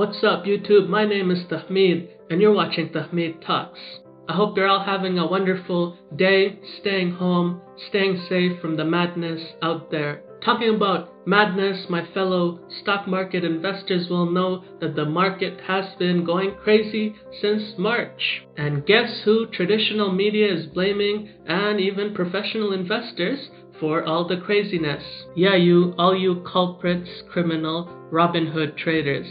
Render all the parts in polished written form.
What's up YouTube? My name is Tahmid and you're watching Tahmid Talks. I hope you're all having a wonderful day, staying home, staying safe from the madness out there. Talking about madness, my fellow stock market investors will know that the market has been going crazy since March. And guess who traditional media is blaming, and even professional investors, for all the craziness? Yeah, all you culprits, criminal Robinhood traders.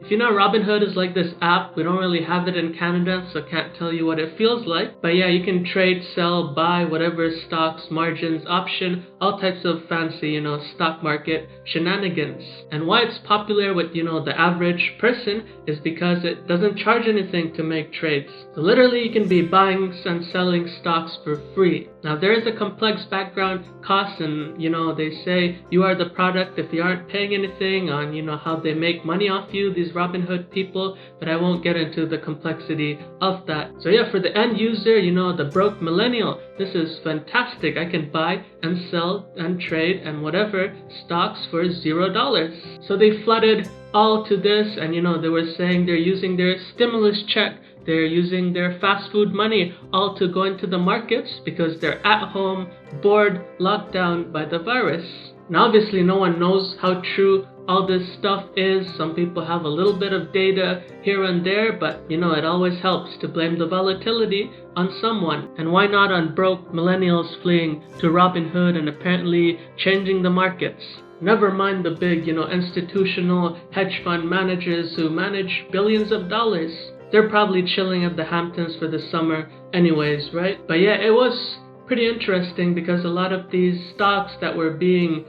If you know, Robinhood is like this app. We don't really have it in Canada, so I can't tell you what it feels like. But yeah, you can trade, sell, buy whatever stocks, margins, option, all types of fancy, stock market shenanigans. And why it's popular with, the average person is because it doesn't charge anything to make trades. So literally, you can be buying and selling stocks for free. Now, there is a complex background cost, and, they say you are the product if you aren't paying anything on, how they make money off you, these Robinhood people, but I won't get into the complexity of that. So yeah, for the end user, the broke millennial, this is fantastic. I can buy and sell and trade and whatever stocks for $0. So they flooded all to this, and they were saying they're using their stimulus check, they're using their fast food money all to go into the markets because they're at home, bored, locked down by the virus. Now obviously no one knows how true all this stuff is. Some people have a little bit of data here and there, but it always helps to blame the volatility on someone. And why not on broke millennials fleeing to Robinhood and apparently changing the markets? Never mind the big, institutional hedge fund managers who manage billions of dollars. They're probably chilling at the Hamptons for the summer anyways, right? But yeah, it was pretty interesting because a lot of these stocks that were being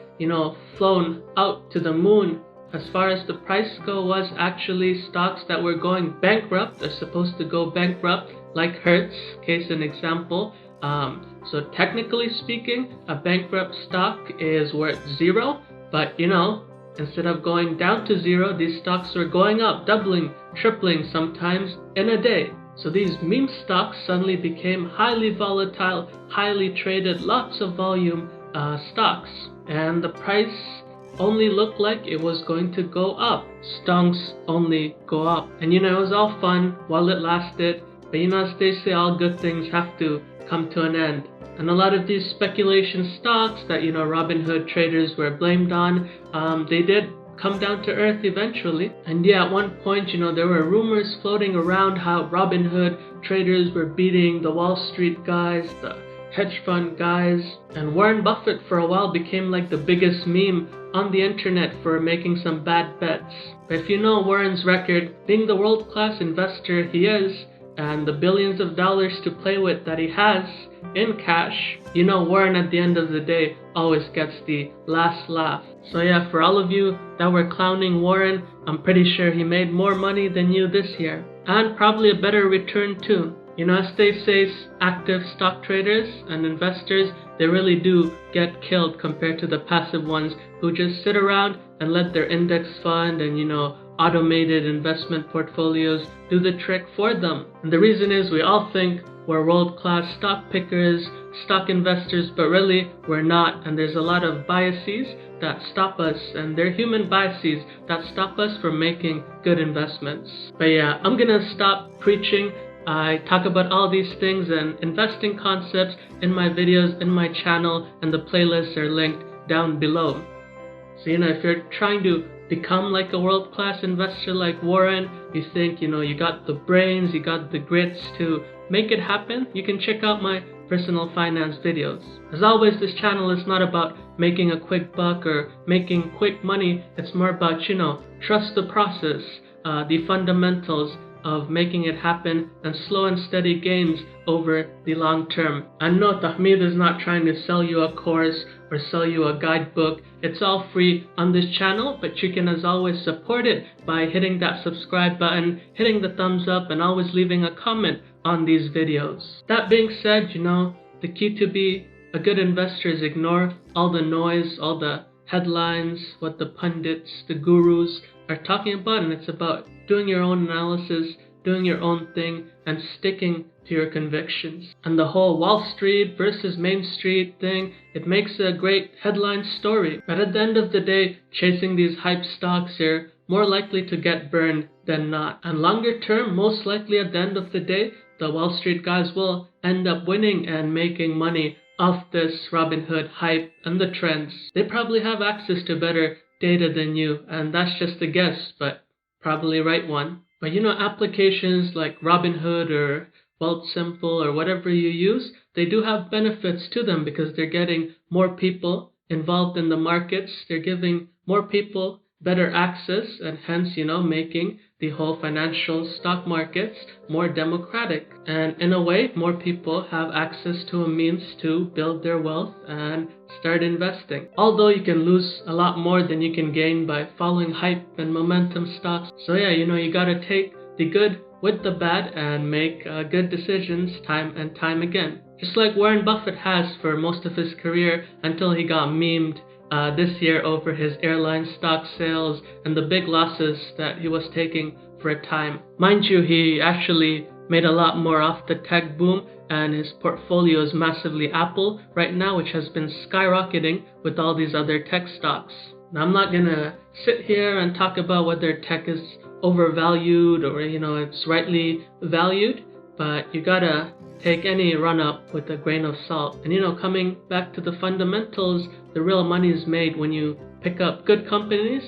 flown out to the moon as far as the price go was actually stocks that were going bankrupt. They're supposed to go bankrupt, like Hertz, case an example. So technically speaking, a bankrupt stock is worth $0, but instead of going down to $0, these stocks were going up, doubling, tripling sometimes in a day. So these meme stocks suddenly became highly volatile, highly traded, lots of volume stocks. And the price only looked like it was going to go up. Stonks only go up. And it was all fun while it lasted. But as they say, all good things have to come to an end. And a lot of these speculation stocks that, Robinhood traders were blamed on, they did come down to earth eventually. And yeah, at one point, there were rumors floating around how Robinhood traders were beating the Wall Street guys, the hedge fund guys, and Warren Buffett for a while became like the biggest meme on the internet for making some bad bets. But if you know Warren's record, being the world-class investor he is, and the billions of dollars to play with that he has in cash, Warren at the end of the day always gets the last laugh. So yeah, for all of you that were clowning Warren, I'm pretty sure he made more money than you this year, and probably a better return too. As they say, active stock traders and investors, they really do get killed compared to the passive ones who just sit around and let their index fund and, automated investment portfolios do the trick for them. And the reason is we all think we're world-class stock pickers, stock investors, but really we're not. And there's a lot of biases that stop us, and they're human biases that stop us from making good investments. But yeah, I'm gonna stop preaching. I talk about all these things and investing concepts in my videos, in my channel, and the playlists are linked down below. So if you're trying to become like a world-class investor like Warren, you think you got the brains, you got the grits to make it happen, you can check out my personal finance videos. As always, this channel is not about making a quick buck or making quick money. It's more about trust the process, the fundamentals of making it happen, and slow and steady gains over the long term. And no, Tahmid is not trying to sell you a course or sell you a guidebook. It's all free on this channel, but you can as always support it by hitting that subscribe button, hitting the thumbs up, and always leaving a comment on these videos. That being said, the key to be a good investor is ignore all the noise, all the headlines, what the pundits, the gurus are talking about, and it's about doing your own analysis, doing your own thing, and sticking to your convictions. And the whole Wall Street versus Main Street thing, it makes a great headline story. But at the end of the day, chasing these hype stocks here more likely to get burned than not. And longer term, most likely at the end of the day, the Wall Street guys will end up winning and making money off this Robinhood hype and the trends. They probably have access to better data than you, and that's just a guess, but probably right one. But applications like Robinhood or Wealthsimple or whatever you use, they do have benefits to them because they're getting more people involved in the markets. They're giving more people better access and hence, making the whole financial stock markets more democratic. And in a way, more people have access to a means to build their wealth and start investing. Although you can lose a lot more than you can gain by following hype and momentum stocks. So yeah, you gotta take the good with the bad and make good decisions time and time again. Just like Warren Buffett has for most of his career until he got memed this year over his airline stock sales and the big losses that he was taking for a time. Mind you, he actually made a lot more off the tech boom, and his portfolio is massively Apple right now, which has been skyrocketing with all these other tech stocks. Now, I'm not gonna sit here and talk about whether tech is overvalued or it's rightly valued, but you gotta take any run up with a grain of salt. And coming back to the fundamentals, the real money is made when you pick up good companies,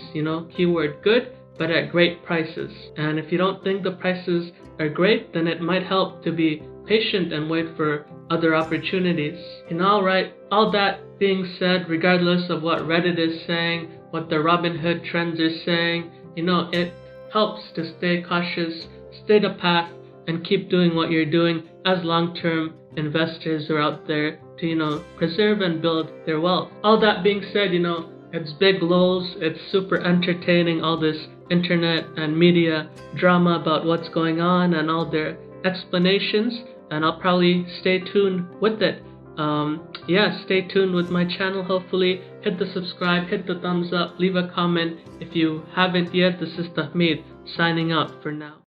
keyword good, but at great prices. And if you don't think the prices are great, then it might help to be patient and wait for other opportunities. Alright, all that being said, regardless of what Reddit is saying, what the Robinhood trends are saying, it helps to stay cautious, stay the path, and keep doing what you're doing as long-term investors are out there to, preserve and build their wealth. All that being said, it's big lows, it's super entertaining, all this internet and media drama about what's going on and all their explanations, and I'll probably stay tuned with it. Stay tuned with my channel. Hopefully hit the subscribe, hit the thumbs up, leave a comment if you haven't yet. This is Tahmid signing out for now.